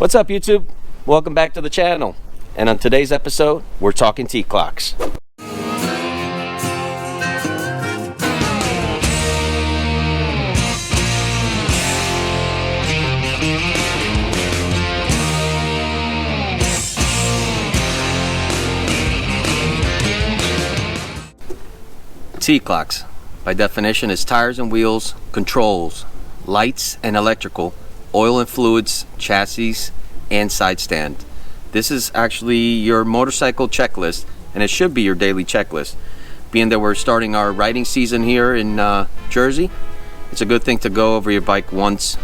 What's up, YouTube? Welcome back to the channel. And on today's episode, we're talking T-CLOCS. T-CLOCS, by definition, is tires and wheels, controls, lights and electrical, oil and fluids, chassis, and side stand. This is actually your motorcycle checklist, and it should be your daily checklist. Being that we're starting our riding season here in Jersey, it's a good thing to go over your bike once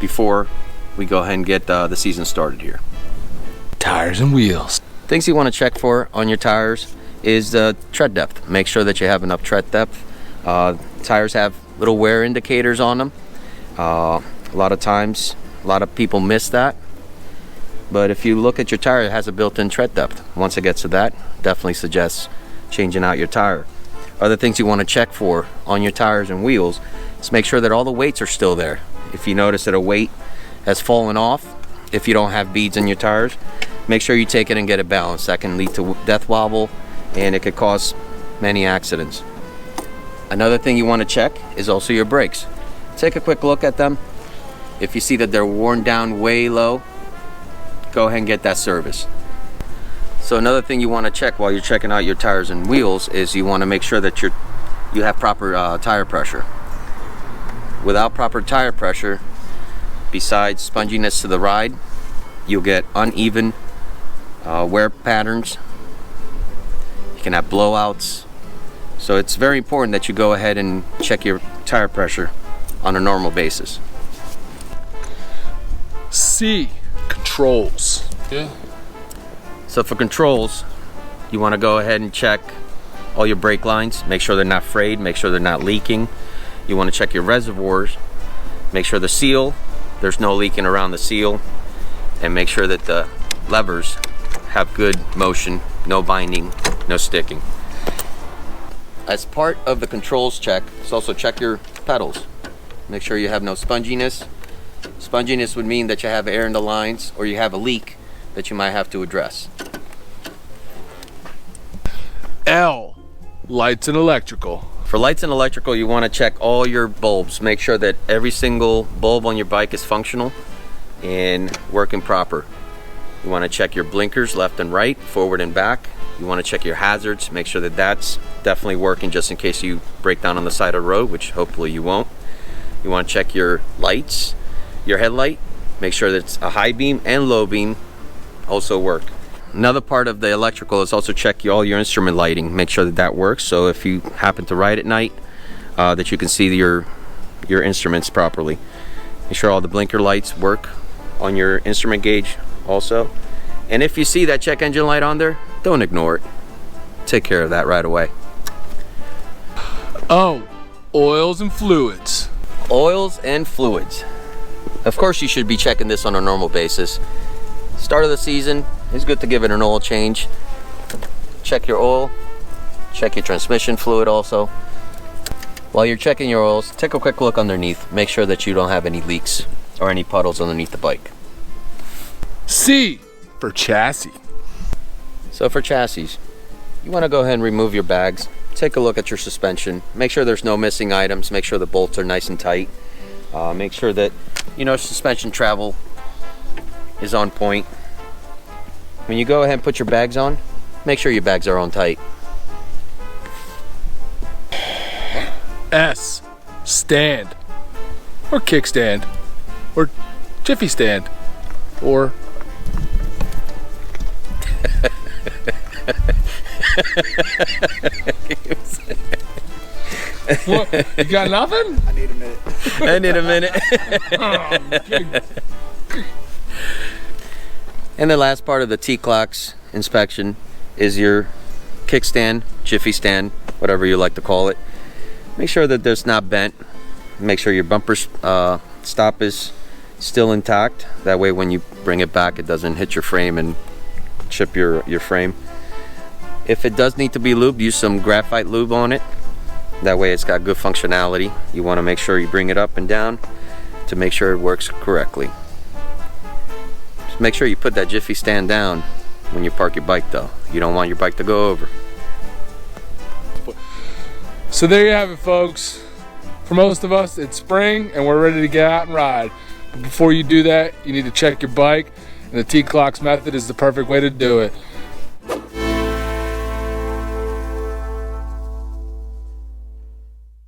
before we go ahead and get the season started here. Tires and wheels. Things you want to check for on your tires is the tread depth. Make sure that you have enough tread depth. Tires have little wear indicators on them. A lot of times, a lot of people miss that. But if you look at your tire, it has a built-in tread depth. Once it gets to that, definitely suggest changing out your tire. Other things you want to check for on your tires and wheels is make sure that all the weights are still there. If you notice that a weight has fallen off, if you don't have beads in your tires, make sure you take it and get it balanced. That can lead to death wobble, and it could cause many accidents. Another thing you want to check is also your brakes. Take a quick look at them. If you see that they're worn down way low, go ahead and get that service. So another thing you want to check while you're checking out your tires and wheels is you want to make sure that you have proper tire pressure. Without proper tire pressure, besides sponginess to the ride, you'll get uneven wear patterns. You can have blowouts. So it's very important that you go ahead and check your tire pressure on a normal basis. C, controls. Yeah. So for controls, you want to go ahead and check all your brake lines. Make sure they're not frayed, make sure they're not leaking. You want to check your reservoirs. Make sure the seal, there's no leaking around the seal. And make sure that the levers have good motion, no binding, no sticking. As part of the controls check, let's also check your pedals. Make sure you have no sponginess. Sponginess would mean that you have air in the lines or you have a leak that you might have to address. L, lights and electrical. For lights and electrical, you want to check all your bulbs. Make sure that every single bulb on your bike is functional and working proper. You want to check your blinkers left and right, forward and back. You want to check your hazards. Make sure that that's definitely working just in case you break down on the side of the road, which hopefully you won't. You want to check your lights, your headlight. Make sure that it's a high beam and low beam also work. Another part of the electrical is also check all your instrument lighting. Make sure that that works. So if you happen to ride at night, that you can see your instruments properly. Make sure all the blinker lights work on your instrument gauge also. And if you see that check engine light on there, don't ignore it. Take care of that right away. O, oils and fluids. Oils and fluids. Of course you should be checking this on a normal basis. Start of the season, it's good to give it an oil change. Check your oil, check your transmission fluid also. While you're checking your oils, take a quick look underneath. Make sure that you don't have any leaks or any puddles underneath the bike. C, for chassis. So for chassis, you want to go ahead and remove your bags. Take a look at your suspension. Make sure there's no missing items. Make sure the bolts are nice and tight. Make sure that suspension travel is on point. When you go ahead and put your bags on, make sure your bags are on tight. S, stand, or kickstand, or Jiffy Stand, or what? You got nothing? I need a minute. I need a minute. And the last part of the T-CLOCS inspection is your kickstand, Jiffy Stand, whatever you like to call it. Make sure that it's not bent. Make sure your bumper stop is still intact. That way when you bring it back, it doesn't hit your frame and chip your frame. If it does need to be lubed, use some graphite lube on it. That way it's got good functionality. You want to make sure you bring it up and down to make sure it works correctly. Make sure you put that Jiffy Stand down when you park your bike though. You don't want your bike to go over. So there you have it, folks. For most of us, it's spring and we're ready to get out and ride. But before you do that, you need to check your bike, and the T-CLOCS method is the perfect way to do it.